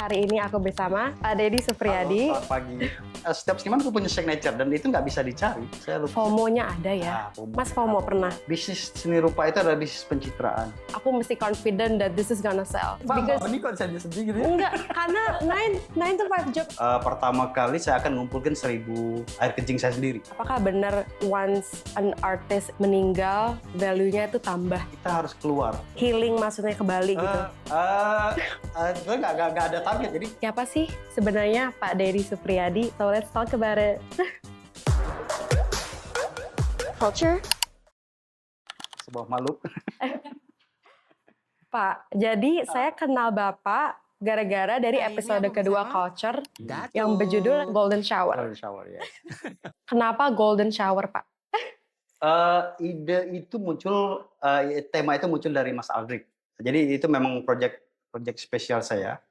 Hari ini aku bersama Pak Deddy Supriyadi. Halo, selamat pagi. Setiap seniman aku punya signature dan itu nggak bisa dicari. Saya lupa. FOMO-nya ada ya? FOMO. Mas FOMO pernah? Bisnis seni rupa itu adalah bisnis pencitraan. Aku mesti confident that this is gonna sell. Because Ini kok saya sedih gitu ya? enggak, karena 9 to 5 job. Pertama kali saya akan ngumpulkan 1000 air kencing saya sendiri. Apakah benar once an artist meninggal, value-nya itu tambah? Kita harus keluar. Healing maksudnya ke Bali gitu. Itu nggak ada target, jadi Siapa sih sebenarnya Pak Deddy Supriyadi? So let's talk about it. Culture? sebuah makhluk. Pak, jadi saya kenal Bapak gara-gara dari episode kedua Culture yang berjudul Golden Shower. Golden shower ya. Kenapa Golden Shower, Pak? Ide itu muncul, tema itu muncul dari Mas Aldrik. Jadi itu memang project spesial saya.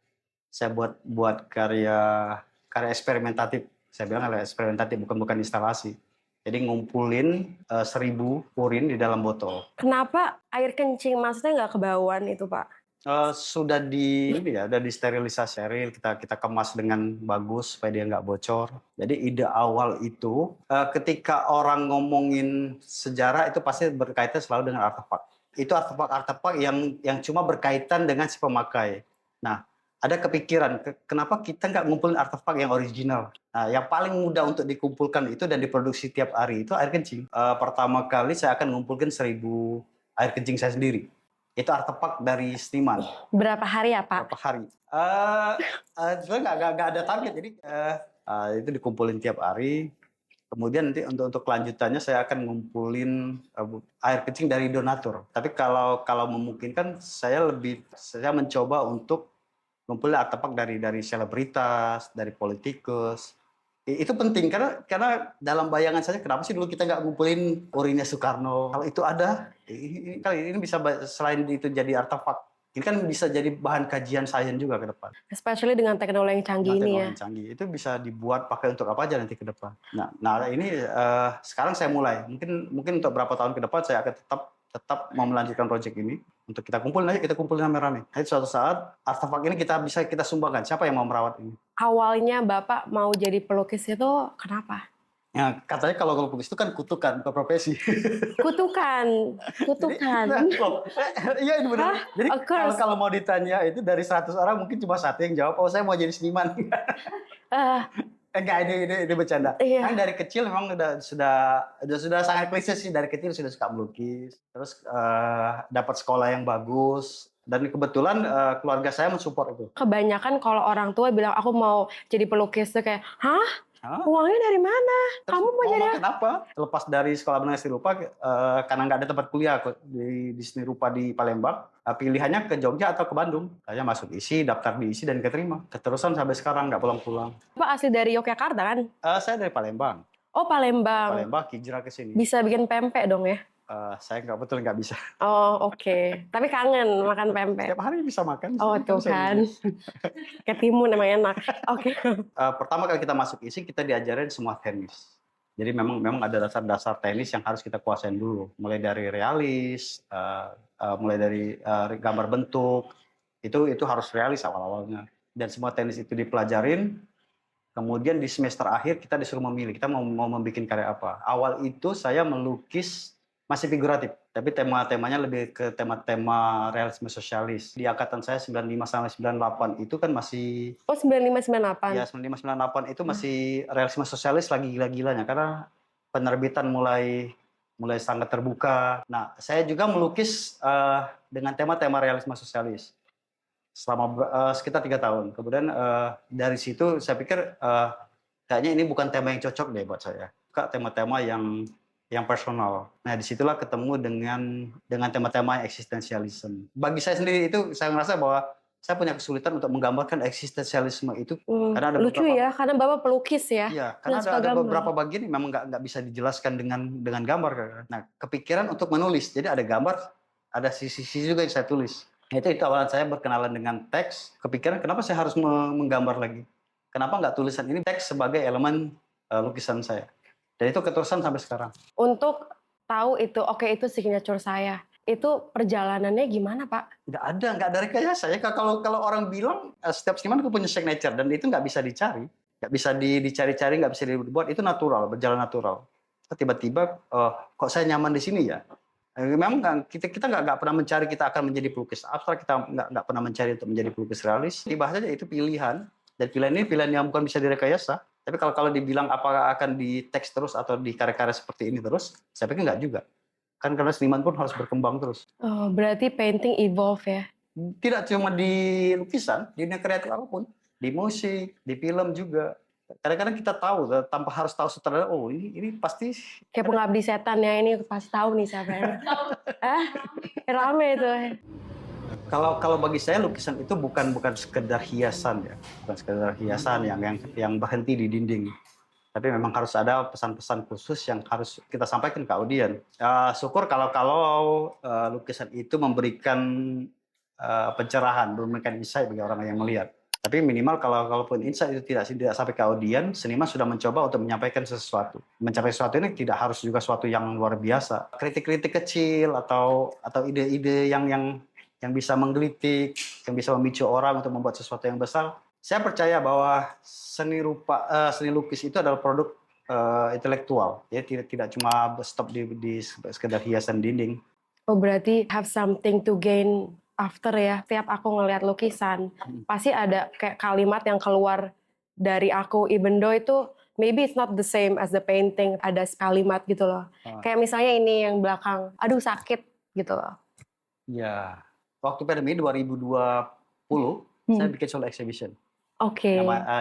Saya buat karya eksperimentatif. Saya bilang adalah eksperimentatif, bukan instalasi. Jadi ngumpulin 1000 urin di dalam botol. Kenapa air kencing maksudnya nggak kebauan itu, Pak? Sudah disterilisasi, steril, kita kemas dengan bagus supaya dia nggak bocor. Jadi ide awal itu ketika orang ngomongin sejarah itu pasti berkaitan selalu dengan artefak. Itu artefak yang cuma berkaitan dengan si pemakai. Nah, ada kepikiran kenapa kita nggak ngumpulin artefak yang original. Nah, yang paling mudah untuk dikumpulkan itu dan diproduksi tiap hari itu air kencing. Pertama kali saya akan ngumpulkan 1000 air kencing saya sendiri. Itu artefak dari seniman. Berapa hari ya, Pak? Berapa hari? Sebenarnya nggak ada target, jadi itu dikumpulin tiap hari. Kemudian nanti untuk kelanjutannya saya akan ngumpulin air kencing dari donatur. Tapi kalau memungkinkan saya mencoba untuk ngumpulin artefak dari selebritas, dari politikus. Itu penting karena dalam bayangan saya kenapa sih dulu kita nggak ngumpulin urinnya Soekarno? Kalau itu ada, ini bisa selain itu jadi artefak. Ini kan bisa jadi bahan kajian sains juga ke depan. Especially dengan teknologi yang canggih ini ya. Canggih itu bisa dibuat pakai untuk apa aja nanti ke depan. Nah ini sekarang saya mulai. Mungkin untuk berapa tahun ke depan saya akan tetap mau melanjutkan proyek ini. Untuk kita kumpulin rame-rame. Nanti suatu saat artefak ini bisa kita sumbangkan. Siapa yang mau merawat ini? Awalnya Bapak mau jadi pelukis itu kenapa? Ya, katanya kalau pelukis itu kan kutukan, bukan profesi. Kutukan. Iya ini benar. Jadi Of course. kalau mau ditanya itu dari 100 orang mungkin cuma satu yang jawab, oh saya mau jadi seniman. Enggak, ini bercanda. Iya. Kan dari kecil memang sudah sangat klise sih, dari kecil sudah suka melukis. Terus dapat sekolah yang bagus. Dan kebetulan keluarga saya mensupport itu. Kebanyakan kalau orang tua bilang aku mau jadi pelukis tuh kayak, hah? Uangnya dari mana? Terus Kamu mau jadi kenapa? Lepas dari sekolah menengah seni rupa, karena nggak ada tempat kuliah di seni rupa di Palembang, pilihannya ke Jogja atau ke Bandung. Saya masuk ISI, daftar di ISI dan keterima. Keterusan sampai sekarang nggak pulang-pulang. Bapak asli dari Yogyakarta kan? Saya dari Palembang. Oh, Palembang. Palembang hijrah ke sini. Bisa bikin pempek dong ya? Saya nggak bisa. Oh, oke. Tapi kangen makan pempek. Setiap hari bisa makan. Oh, tuh kan. Ketimun emang enak. Oke. Pertama kali kita masuk ISI, kita diajarin semua teknis. Jadi memang ada dasar-dasar teknis yang harus kita kuasain dulu. Mulai dari realis, mulai dari gambar bentuk, itu harus realis awal-awalnya. Dan semua teknis itu dipelajarin. Kemudian di semester akhir kita disuruh memilih, kita mau membuat karya apa. Awal itu saya melukis masih figuratif, tapi temanya lebih ke tema-tema realisme sosialis. Di angkatan saya 95 sampai 98 itu kan masih... Oh, 95-98? Ya, 95-98 itu masih realisme sosialis lagi gila-gilanya, karena penerbitan mulai sangat terbuka. Nah, saya juga melukis dengan tema-tema realisme sosialis selama sekitar 3 tahun. Kemudian dari situ saya pikir kayaknya ini bukan tema yang cocok deh buat saya. Suka tema-tema yang personal. Nah, disitulah ketemu dengan tema-tema eksistensialisme. Bagi saya sendiri itu saya merasa bahwa saya punya kesulitan untuk menggambarkan eksistensialisme itu. Karena ada lucu ya, karena Bapak pelukis ya. Iya, karena ada beberapa bagian yang memang nggak bisa dijelaskan dengan gambar. Nah, kepikiran untuk menulis. Jadi ada gambar, ada sisi-sisi juga yang saya tulis. Itu awalan saya berkenalan dengan teks. Kepikiran kenapa saya harus menggambar lagi? Kenapa nggak tulisan ini teks sebagai elemen lukisan saya? Dan itu keterusan sampai sekarang. Untuk tahu itu, oke, itu signature saya. Itu perjalanannya gimana, Pak? Nggak ada rekayasa ya. Kalau orang bilang setiap seniman punya signature dan itu nggak bisa dicari, nggak bisa dicari-cari, nggak bisa dibuat, itu natural, berjalan natural. Tiba-tiba, kok saya nyaman di sini ya? Memang kita nggak pernah mencari kita akan menjadi pelukis abstrak, kita nggak pernah mencari untuk menjadi pelukis realis. Dibahas aja itu pilihan, dan pilihan ini pilihan yang bukan bisa direkayasa. Tapi kalau dibilang apakah akan di teks terus atau di karya-karya seperti ini terus, saya pikir nggak juga. Kan karena seniman pun harus berkembang terus. Oh, berarti painting evolve ya? Tidak cuma di lukisan, di dunia kreatif apapun, di musik, di film juga. Kadang-kadang kita tahu tanpa harus tahu sutradara, oh ini pasti Kayak Pengabdi Setan ya, ini pasti tahu nih siapa yang rame itu. kalau bagi saya lukisan itu bukan sekedar hiasan ya, bukan sekedar hiasan yang berhenti di dinding. Tapi memang harus ada pesan-pesan khusus yang harus kita sampaikan ke audien. Syukur kalau lukisan itu memberikan pencerahan, memberikan insight bagi orang yang melihat. Tapi minimal kalaupun insight itu tidak sampai ke audien, seniman sudah mencoba untuk menyampaikan sesuatu. Mencapai sesuatu ini tidak harus juga sesuatu yang luar biasa. Kritik-kritik kecil atau ide-ide yang bisa menggelitik, yang bisa memicu orang untuk membuat sesuatu yang besar. Saya percaya bahwa seni lukis itu adalah produk intelektual, ya tidak cuma stop di sekedar hiasan dinding. Oh, berarti have something to gain after ya. Tiap aku ngelihat lukisan, pasti ada kayak kalimat yang keluar dari aku, even though itu maybe it's not the same as the painting, ada kalimat gitu loh. Kayak misalnya ini yang belakang, aduh sakit gitu loh. Ya, waktu pandemi 2020, saya bikin solo exhibition. Oke.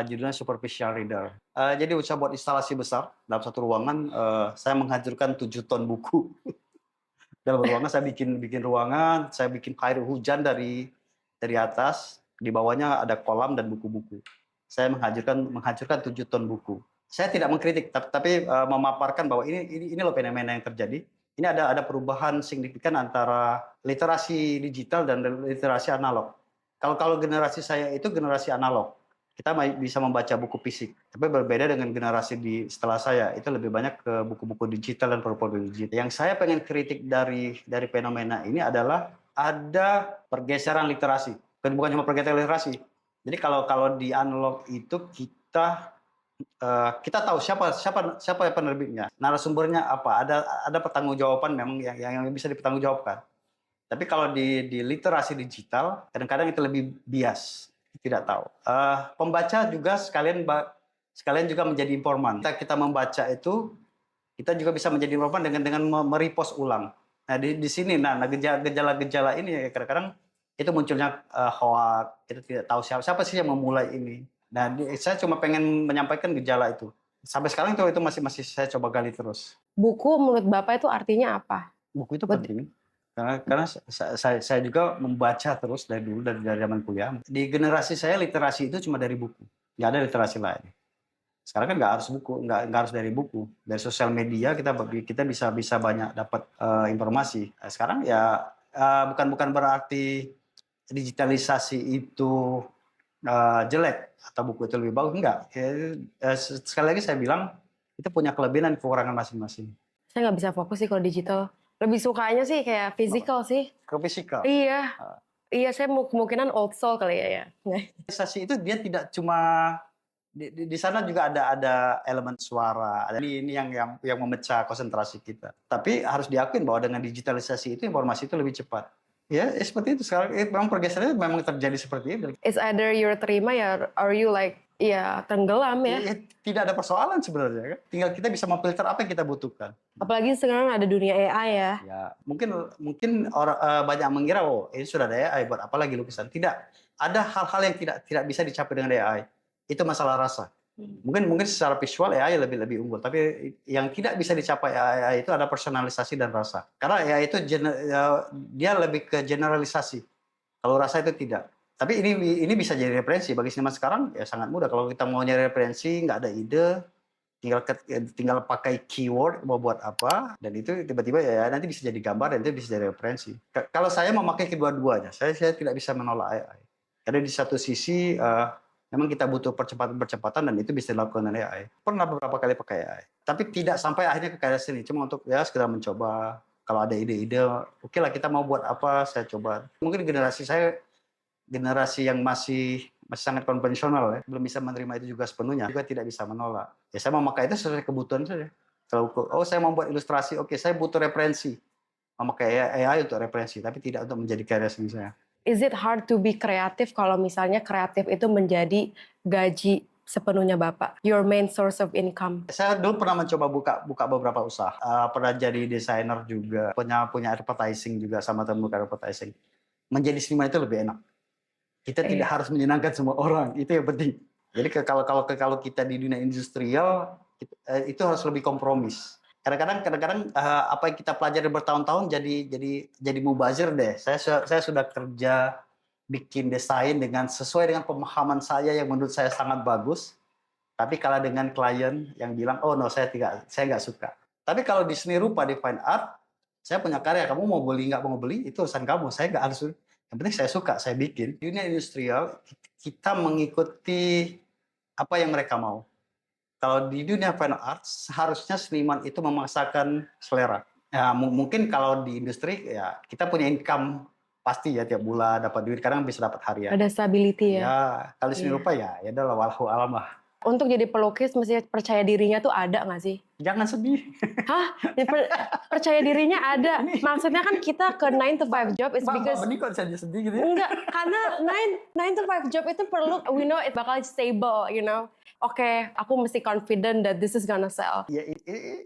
Judulnya Superficial Reader. Jadi saya buat instalasi besar dalam satu ruangan. Saya menghancurkan 7 ton buku. Dalam ruangan saya bikin ruangan, saya bikin air hujan dari atas, di bawahnya ada kolam dan buku-buku. Saya menghancurkan 7 ton buku. Saya tidak mengkritik, tapi memaparkan bahwa ini loh fenomena yang terjadi. Ini ada perubahan signifikan antara literasi digital dan literasi analog. Kalau generasi saya itu generasi analog. Kita bisa membaca buku fisik, tapi berbeda dengan generasi setelah saya, itu lebih banyak ke buku-buku digital dan produk digital. Yang saya pengen kritik dari fenomena ini adalah ada pergeseran literasi, bukan cuma pergeseran literasi. Jadi kalau di analog itu kita tahu siapa penerbitnya, narasumbernya apa, ada pertanggungjawaban memang yang bisa dipertanggungjawabkan. Tapi kalau di literasi digital kadang-kadang itu lebih bias. Tidak tahu. Pembaca juga sekalian juga menjadi informan. Kita membaca itu, kita juga bisa menjadi informan dengan merepost ulang. Nah di sini, gejala-gejala ini kadang-kadang itu munculnya hoax. Kita tidak tahu siapa sih yang memulai ini. Nah saya cuma pengen menyampaikan gejala itu. Sampai sekarang itu masih saya coba gali terus. Buku menurut Bapak itu artinya apa? Buku itu penting. Karena saya juga membaca terus dari dulu, dari zaman kuliah. Di generasi saya literasi itu cuma dari buku, nggak ada literasi lain. Sekarang kan nggak harus buku, nggak harus dari buku, dari sosial media kita bisa banyak dapat informasi. Sekarang ya bukan berarti digitalisasi itu jelek atau buku itu lebih bagus, enggak. Sekali lagi saya bilang itu punya kelebihan dan kekurangan masing-masing. Saya nggak bisa fokus sih kalau digital. Lebih sukanya sih kayak physical sih. Ke fisikal. Iya. Iya, saya kemungkinan old soul kali ya. Digitalisasi itu dia tidak cuma di sana juga ada elemen suara. Ini yang memecah konsentrasi kita. Tapi harus diakui bahwa dengan digitalisasi itu informasi itu lebih cepat. Ya, seperti itu sekarang. Memang pergeserannya memang terjadi seperti itu. It's either you're terima ya, or you like tenggelam ya. Tidak ada persoalan sebenarnya kan. Tinggal kita bisa memfilter apa yang kita butuhkan. Apalagi sekarang ada dunia AI ya. Ya, mungkin orang banyak mengira ini sudah ada AI, buat apa lagi lukisan? Tidak. Ada hal-hal yang tidak bisa dicapai dengan AI. Itu masalah rasa. Mungkin secara visual AI lebih unggul, tapi yang tidak bisa dicapai AI itu ada personalisasi dan rasa. Karena AI itu dia lebih ke generalisasi. Kalau rasa itu tidak. Tapi ini bisa jadi referensi bagi seniman sekarang, ya sangat mudah. Kalau kita mau nyari referensi, nggak ada ide, tinggal pakai keyword mau buat apa, dan itu tiba-tiba ya nanti bisa jadi gambar dan itu bisa jadi referensi. Kalau saya memakai kedua-duanya, saya tidak bisa menolak AI. Karena di satu sisi memang kita butuh percepatan dan itu bisa dilakukan oleh AI. Pernah beberapa kali pakai AI, tapi tidak sampai akhirnya ke karya seni, cuma untuk ya sekedar mencoba. Kalau ada ide-ide, oke lah kita mau buat apa, saya coba. Mungkin generasi saya, generasi yang masih sangat konvensional ya, belum bisa menerima itu juga sepenuhnya, juga tidak bisa menolak. Ya saya memakai itu sesuai kebutuhan saja. Kalau saya mau buat ilustrasi, oke saya butuh referensi, memakai AI untuk referensi, tapi tidak untuk menjadi karya seni saya. Is it hard to be kreatif kalau misalnya kreatif itu menjadi gaji sepenuhnya Bapak? Your main source of income. Saya dulu pernah mencoba buka beberapa usaha, pernah jadi desainer juga, punya advertising juga sama teman buka advertising. Menjadi seniman itu lebih enak. Kita tidak harus menyenangkan semua orang, itu yang penting. Jadi kalau kita di dunia industrial itu harus lebih kompromis. Kadang-kadang apa yang kita pelajari bertahun-tahun jadi mubazir deh. Saya sudah kerja bikin desain sesuai dengan pemahaman saya yang menurut saya sangat bagus. Tapi kalau dengan klien yang bilang, oh no saya nggak suka. Tapi kalau di seni rupa, di fine art, saya punya karya, kamu mau beli nggak mau beli itu urusan kamu, saya nggak harus. Yang penting saya suka, saya bikin. Di dunia industrial kita mengikuti apa yang mereka mau. Kalau di dunia fine art seharusnya seniman itu memaksakan selera. Ya, mungkin kalau di industri ya kita punya income pasti ya tiap bulan dapat duit, kadang bisa dapat harian. Ada stability ya. Ya kalau seni rupa ya adalah walau alam lah. Untuk jadi pelukis mesti percaya dirinya tuh ada nggak sih? Jangan sedih. Hah? Percaya dirinya ada. Maksudnya kan kita ke 9 to 5 job is because... Mbak Beni kok saja sedih gitu ya? Enggak, karena 9 to 5 job itu perlu, we know it bakal stable, you know. Oke, aku mesti confident that this is gonna sell. Ya,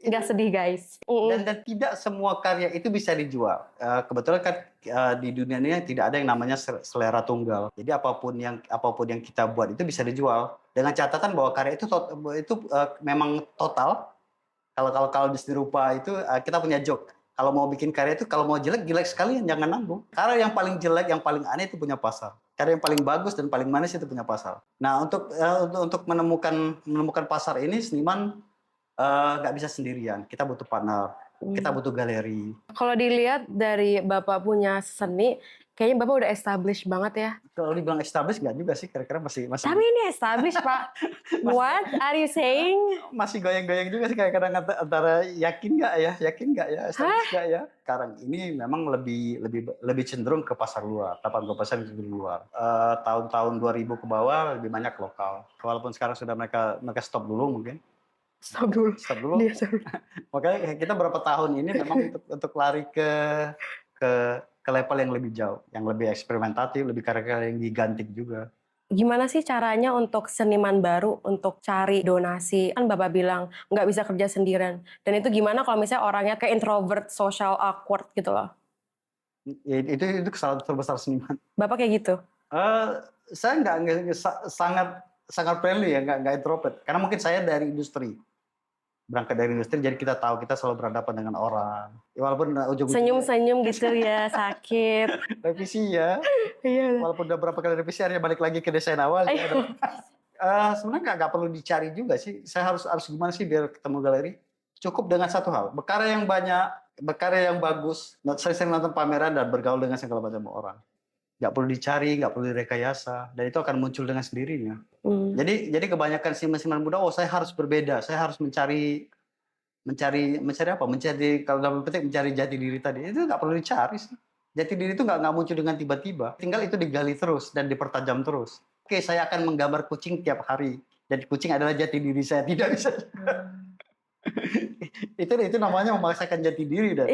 Nggak sedih guys. Dan tidak semua karya itu bisa dijual. Kebetulan kan di dunia ini tidak ada yang namanya selera tunggal. Jadi apapun yang kita buat itu bisa dijual. Dengan catatan bahwa karya itu memang total. Kalau di seni rupa itu kita punya joke. Kalau mau bikin karya itu, kalau mau jelek sekalian, jangan nanggung. Karya yang paling jelek, yang paling aneh itu punya pasar. Karya yang paling bagus dan paling manis itu punya pasar. Nah, untuk menemukan pasar ini, seniman nggak bisa sendirian. Kita butuh partner, kita butuh galeri. Kalau dilihat dari Bapak punya seni, kayaknya Bapak udah established banget ya. Kalau dibilang established nggak juga sih, kira-kira masih. Tapi ini established Pak. What are you saying? Masih goyang-goyang juga sih kadang-kadang antara yakin nggak ya, established nggak ya. Sekarang ini memang lebih cenderung ke pasar luar, 80% ke luar. Tahun-tahun 2000 ke bawah lebih banyak lokal. Walaupun sekarang sudah mereka stop dulu mungkin. Stop dulu. Makanya kita berapa tahun ini memang untuk lari ke level yang lebih jauh, yang lebih eksperimentatif, lebih karya-karya yang gigantik juga. Gimana sih caranya untuk seniman baru untuk cari donasi? Kan Bapak bilang nggak bisa kerja sendirian. Dan itu gimana kalau misalnya orangnya kayak introvert, social awkward gitu loh? Itu kesalahan terbesar seniman. Bapak kayak gitu? Saya sangat friendly ya, nggak introvert. Karena mungkin saya dari industri. Berangkat dari industri, jadi kita tahu kita selalu berhadapan dengan orang. Ya, walaupun senyum-senyum gitu ya, sakit. Revisi ya. Iya. Walaupun udah berapa kali revisi, akhirnya balik lagi ke desain awal. Sebenarnya nggak perlu dicari juga sih. Saya harus gimana sih biar ketemu galeri? Cukup dengan satu hal, berkarya yang banyak, berkarya yang bagus. Saya sering nonton pameran dan bergaul dengan segala macam orang. Nggak perlu dicari, nggak perlu direkayasa, dan itu akan muncul dengan sendirinya. Jadi kebanyakan seniman muda, saya harus berbeda, saya harus mencari apa? Kalau dalam petik mencari jati diri tadi, itu nggak perlu dicari sih. Jati diri itu nggak muncul dengan tiba-tiba, tinggal itu digali terus dan dipertajam terus. Oke, saya akan menggambar kucing tiap hari, dan kucing adalah jati diri saya, tidak bisa. itu namanya memaksakan jati diri dan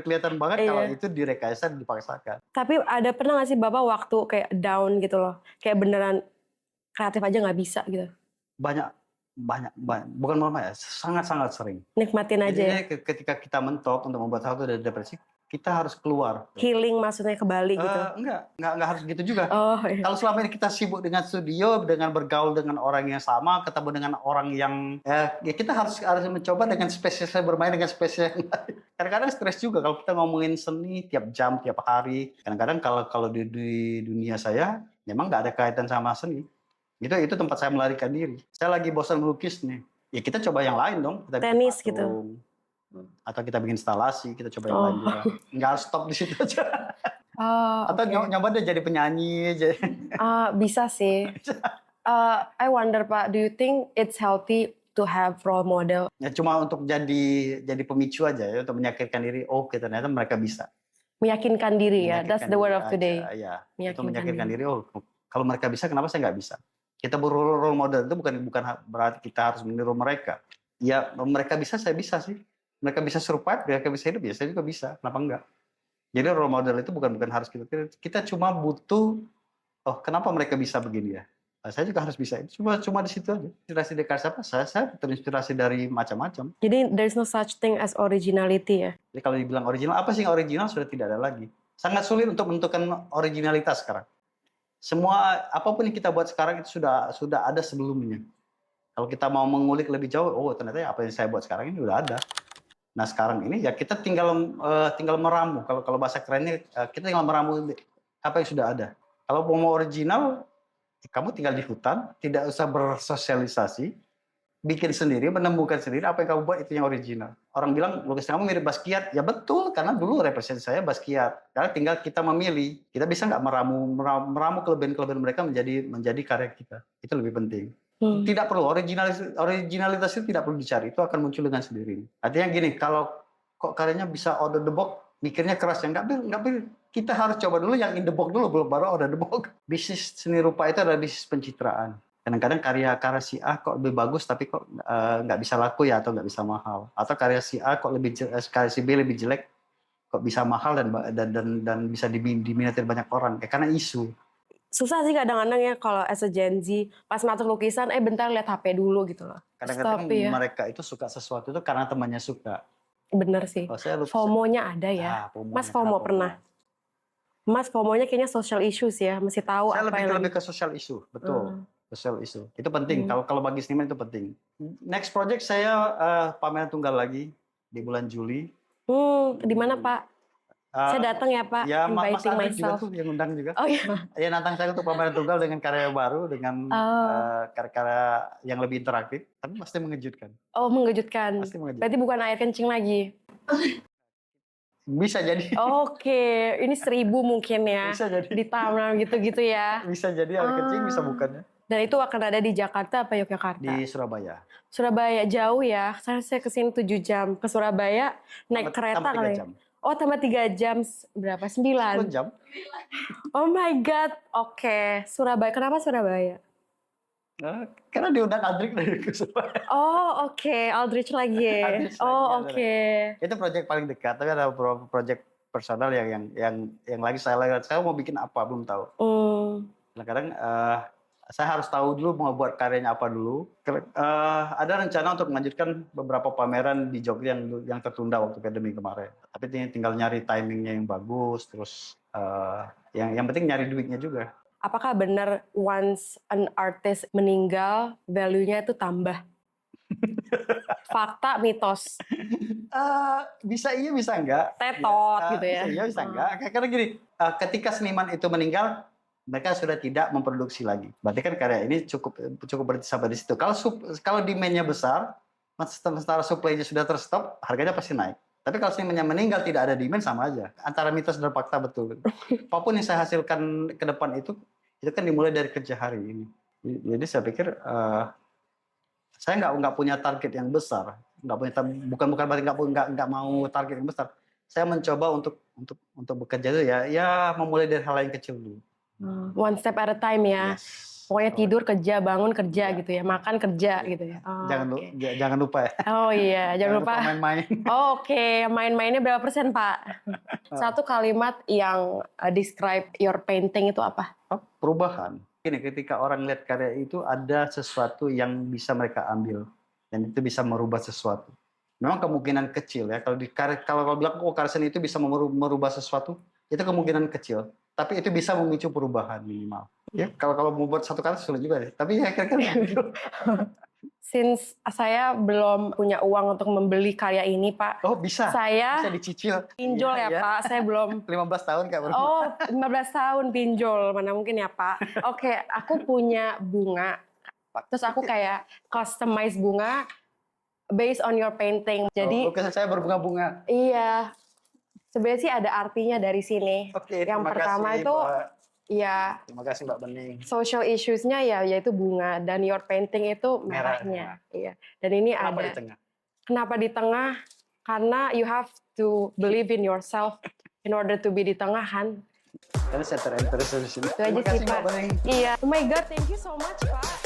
kelihatan banget kalau itu direkayasa dan dipaksakan. Tapi ada pernah nggak sih Bapak waktu kayak down gitu loh, kayak beneran kreatif aja nggak bisa gitu? Banyak, bukan ya, sangat sering. Nikmatin aja. Jadi, ketika kita mentok untuk membuat sesuatu dari depresi, kita harus keluar. Healing maksudnya ke Bali gitu? Enggak harus gitu juga. Iya. Kalau selama ini kita sibuk dengan studio, dengan bergaul dengan orang yang sama, ketemu dengan orang yang ya kita harus mencoba dengan spesies, bermain dengan spesies yang lain. Kadang-kadang stres juga kalau kita ngomongin seni tiap jam, tiap hari. Kadang-kadang kalau di dunia saya memang nggak ada kaitan sama seni. Itu tempat saya melarikan diri. Saya lagi bosan melukis nih. Ya kita coba yang lain dong. Kita tenis patung, gitu. Atau kita bikin instalasi, kita coba yang lain juga. Nggak harus stop di situ aja. Atau nyoba deh jadi penyanyi. Bisa sih. I wonder Pak, do you think it's healthy to have role model. Ya cuma untuk jadi pemicu aja ya, untuk meyakinkan diri, oh ternyata mereka bisa. Meyakinkan diri ya, that's the word of today. Ya, itu Meyakinkan meyakinkan diri. diri, oh kalau mereka bisa kenapa saya nggak bisa? Kita role model itu bukan berarti kita harus meniru mereka. Ya mereka bisa, saya bisa sih. Mereka bisa survive, mereka bisa hidup, ya saya juga bisa. Kenapa enggak? Jadi role model itu bukan harus kita cuma butuh, oh kenapa mereka bisa begini ya? Nah, saya juga harus bisa. Cuma di situ aja. Inspirasi dari siapa? Saya terinspirasi dari macam-macam. Jadi there's no such thing as originality ya. Jadi kalau dibilang original, apa sih yang original sudah tidak ada lagi. Sangat sulit untuk menentukan originalitas sekarang. Semua apapun yang kita buat sekarang itu sudah ada sebelumnya. Kalau kita mau mengulik lebih jauh, oh ternyata apa yang saya buat sekarang ini udah ada. Nah sekarang ini ya kita tinggal meramu. Kalau bahasa kerennya kita tinggal meramu apa yang sudah ada. Kalau mau original, kamu tinggal di hutan, tidak usah bersosialisasi, bikin sendiri, menemukan sendiri apa yang kamu buat itu yang original. Orang bilang lukisan kamu mirip Basquiat, ya betul karena dulu representasi saya Basquiat. Karena tinggal kita memilih, kita bisa nggak meramu kelebihan mereka menjadi karya kita. Itu lebih penting. Tidak perlu originalitas itu tidak perlu dicari, itu akan muncul dengan sendiri. Artinya gini, kalau kok karyanya bisa out of the box, mikirnya keras ya nggak ber. Kita harus coba dulu yang in the box dulu, baru out of the box. Bisnis seni rupa itu adalah bisnis pencitraan. Kadang-kadang karya si A kok lebih bagus tapi kok nggak bisa laku ya atau nggak bisa mahal. Atau karya si A kok karya si B lebih jelek kok bisa mahal dan bisa diminati banyak orang. Karena isu. Susah sih kadang-kadang ya kalau as a Gen Z pas masuk lukisan bentar lihat HP dulu gitu loh. Kadang-kadang mereka itu suka sesuatu itu karena temannya suka. Bener sih. FOMO-nya ada ya. Mas FOMO pernah? Mas FOMO-nya kayaknya social issues ya, mesti tahu saya apa yang lebih ke social issue, betul. Social issue. Itu penting. Kalau bagi seniman itu penting. Next project saya pameran tunggal lagi di bulan Juli. Di mana Pak? Saya datang ya Pak, ya, inviting Mas myself. Juga tuh yang undang juga. Oh iya. Ya nantang saya untuk pameran tunggal dengan karya baru, dengan karya yang lebih interaktif, tapi pasti mengejutkan. Oh mengejutkan. Pasti mengejutkan. Berarti bukan air kencing lagi. Bisa jadi. Oke, ini 1000 mungkin ya. Bisa jadi. Di taman gitu-gitu ya. Bisa jadi air kencing, bisa bukannya. Dan itu akan ada di Jakarta apa Yogyakarta? Di Surabaya. Surabaya jauh ya. Saya kesini 7 jam. Ke Surabaya naik kereta kali. Jam. Oh tambah 3 jam. Berapa? 9 jam. Oh my God. Oke. Surabaya. Kenapa Surabaya? Karena diundang Aldrich dari Surabaya. Oh oke. Aldrich lagi. Oke. Itu proyek paling dekat. Tapi ada proyek personal yang lagi saya lihat. Saya mau bikin apa belum tahu. Kadang-kadang saya harus tahu dulu mau buat karyanya apa dulu. Ada rencana untuk melanjutkan beberapa pameran di Jogja yang tertunda waktu pandemi kemarin. Tapi tinggal nyari timingnya yang bagus. Terus yang penting nyari duitnya juga. Apakah benar once an artist meninggal, value-nya itu tambah? Fakta, mitos? Bisa iya, bisa enggak. Tetot gitu ya? Bisa iya, bisa enggak. Karena gini, ketika seniman itu meninggal, mereka sudah tidak memproduksi lagi. Berarti kan karya ini cukup berhenti sampai di situ. Kalau demand-nya besar, sementara supply-nya sudah terstop, harganya pasti naik. Tapi kalau senimannya meninggal tidak ada demand, sama aja. Antara mitos dan fakta betul. Apapun yang saya hasilkan ke depan itu kan dimulai dari kerja hari ini. Jadi saya pikir saya nggak punya target yang besar. Bukan berarti nggak mau target yang besar. Saya mencoba untuk bekerja itu ya memulai dari hal yang kecil dulu. One step at a time ya. Yes. Pokoknya tidur kerja, bangun kerja gitu ya, makan kerja gitu ya. Jangan lupa ya. Oh iya, jangan lupa main-main. Oke, main-mainnya berapa persen Pak? Satu kalimat yang describe your painting itu apa? Perubahan. Ini ketika orang lihat karya itu ada sesuatu yang bisa mereka ambil dan itu bisa merubah sesuatu. Memang kemungkinan kecil ya. Kalau bilang karya seni itu bisa merubah sesuatu, itu kemungkinan kecil. Tapi itu bisa memicu perubahan minimal. Ya, kalau mau buat satu karya sulit juga deh. Tapi ya kira-kira gitu. Since saya belum punya uang untuk membeli karya ini, Pak. Oh, bisa. Saya bisa dicicil. Pinjol ya, Pak. Saya belum 15 tahun kayak baru. Oh, 15 tahun pinjol. Mana mungkin ya, Pak. Oke, aku punya bunga. Terus aku kayak customize bunga based on your painting. Jadi lukisan saya berbunga-bunga. Iya. Sebenarnya sih ada artinya dari sini. Oke, yang pertama kasih, itu ya Terima kasih Mbak Bening. social issues-nya ya yaitu bunga, dan your painting itu merahnya. Iya. Dan ini Kenapa ada. di tengah? Kenapa di tengah? Karena you have to believe in yourself in order to be di tengah kan. Karena saya terinterest di sini. Itu aja Terima sih, kasih Pak. Mbak Bening. Iya. Oh my God, thank you so much, Pak.